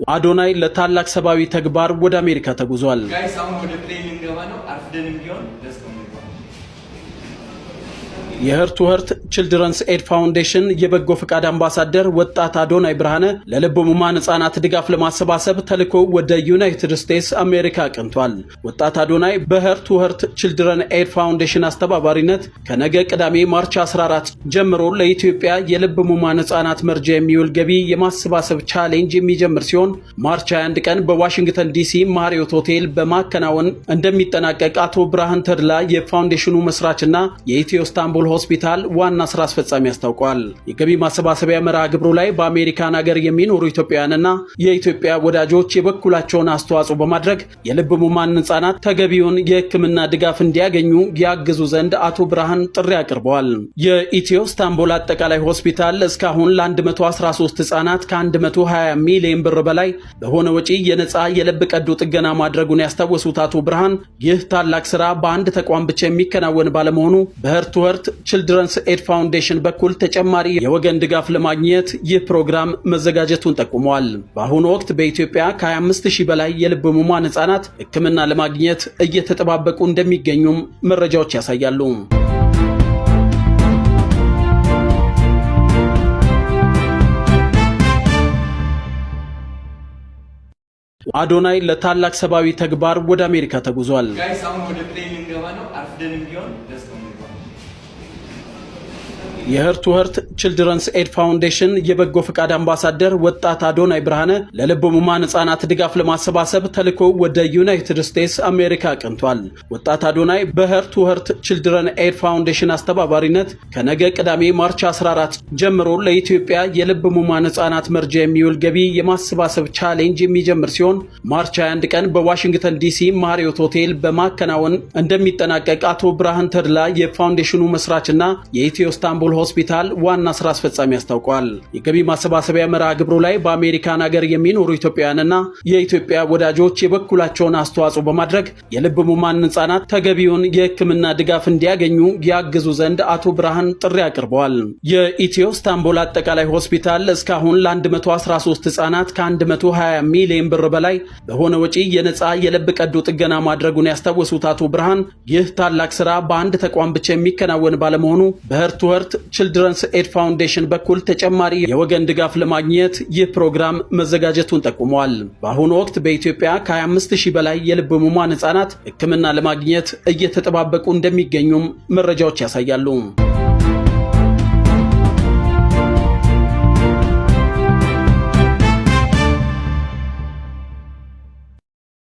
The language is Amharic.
አዶናይ ለታላቅ ሰብአዊ ተግባር ወደ አሜሪካ ተጉዟል። ጋይስ አሁን ወደ ፕሌን ልንገባ ነው። አርፍደንም ቢሆን የህርት ቱ ህርት ችልድረንስ ኤድ ፋውንዴሽን የበጎ ፈቃድ አምባሳደር ወጣት አዶናይ ብርሃነ ለልብ ህሙማን ህጻናት ድጋፍ ለማሰባሰብ ተልኮ ወደ ዩናይትድ ስቴትስ አሜሪካ አቅንቷል። ወጣት አዶናይ በህርት ቱ ህርት ችልድረን ኤድ ፋውንዴሽን አስተባባሪነት ከነገ ቅዳሜ ማርች 14 ጀምሮ ለኢትዮጵያ የልብ ህሙማን ህጻናት መርጃ የሚውል ገቢ የማሰባሰብ ቻሌንጅ የሚጀምር ሲሆን ማርች 21 ቀን በዋሽንግተን ዲሲ ማሪዮት ሆቴል በማከናወን እንደሚጠናቀቅ አቶ ብርሃን ተድላ የፋውንዴሽኑ መስራችና የኢትዮ ኢስታንቡል ሆስፒታል ዋና ስራ አስፈጻሚ አስታውቋል። የገቢ ማሰባሰቢያ መርሃ ግብሩ ላይ በአሜሪካን ሀገር የሚኖሩ ኢትዮጵያውያንና የኢትዮጵያ ወዳጆች የበኩላቸውን አስተዋጽኦ በማድረግ የልብ ህሙማን ህጻናት ተገቢውን የህክምና ድጋፍ እንዲያገኙ ያግዙ ዘንድ አቶ ብርሃን ጥሪ አቅርበዋል። የኢትዮ ኢስታንቡል አጠቃላይ ሆስፒታል እስካሁን ለ113 ህጻናት ከ120 ሚሊዮን ብር በላይ በሆነ ወጪ የነጻ የልብ ቀዶ ጥገና ማድረጉን ያስታወሱት አቶ ብርሃን ይህ ታላቅ ስራ በአንድ ተቋም ብቻ የሚከናወን ባለመሆኑ በህርት ቱ ህርት ችልድረንስ ኤድ ፋውንዴሽን በኩል ተጨማሪ የወገን ድጋፍ ለማግኘት ይህ ፕሮግራም መዘጋጀቱን ጠቁመዋል። በአሁኑ ወቅት በኢትዮጵያ ከ25000 በላይ የልብ ህሙማን ህጻናት ህክምና ለማግኘት እየተጠባበቁ እንደሚገኙም መረጃዎች ያሳያሉ። አዶናይ ለታላቅ ሰብአዊ ተግባር ወደ አሜሪካ ተጉዟል። ጋይስ አሁን ወደ ፕሌን ልንገባ ነው። አርፍደንም ቢሆን የህርት ቱ ህርት ችልድረንስ ኤድ ፋውንዴሽን የበጎ ፈቃድ አምባሳደር ወጣት አዶናይ ብርሃነ ለልብ ህሙማን ህጻናት ድጋፍ ለማሰባሰብ ተልኮ ወደ ዩናይትድ ስቴትስ አሜሪካ አቅንቷል። ወጣት አዶናይ በህርት ቱ ህርት ችልድረን ኤድ ፋውንዴሽን አስተባባሪነት ከነገ ቅዳሜ ማርች 14 ጀምሮ ለኢትዮጵያ የልብ ህሙማን ህጻናት መርጃ የሚውል ገቢ የማሰባሰብ ቻሌንጅ የሚጀምር ሲሆን ማርች 21 ቀን በዋሽንግተን ዲሲ ማሪዮት ሆቴል በማከናወን እንደሚጠናቀቅ አቶ ብርሃን ተድላ የፋውንዴሽኑ መስራችና የኢትዮ ኢስታንቡል ሆስፒታል ዋና ስራ አስፈጻሚ አስታውቋል። የገቢ ማሰባሰቢያ መርሃ ግብሩ ላይ በአሜሪካን ሀገር የሚኖሩ ኢትዮጵያውያንና የኢትዮጵያ ወዳጆች የበኩላቸውን አስተዋጽኦ በማድረግ የልብ ህሙማን ህጻናት ተገቢውን የህክምና ድጋፍ እንዲያገኙ ያግዙ ዘንድ አቶ ብርሃን ጥሪ አቅርበዋል። የኢትዮ ኢስታንቡል አጠቃላይ ሆስፒታል እስካሁን ለ113 ህጻናት ከ120 ሚሊዮን ብር በላይ በሆነ ወጪ የነጻ የልብ ቀዶ ጥገና ማድረጉን ያስታወሱት አቶ ብርሃን ይህ ታላቅ ስራ በአንድ ተቋም ብቻ የሚከናወን ባለመሆኑ በህርት ቱ ህርት ችልድረንስ ኤድ ፋውንዴሽን በኩል ተጨማሪ የወገን ድጋፍ ለማግኘት ይህ ፕሮግራም መዘጋጀቱን ጠቁመዋል። በአሁኑ ወቅት በኢትዮጵያ ከ25000 በላይ የልብ ህሙማን ህጻናት ህክምና ለማግኘት እየተጠባበቁ እንደሚገኙም መረጃዎች ያሳያሉ።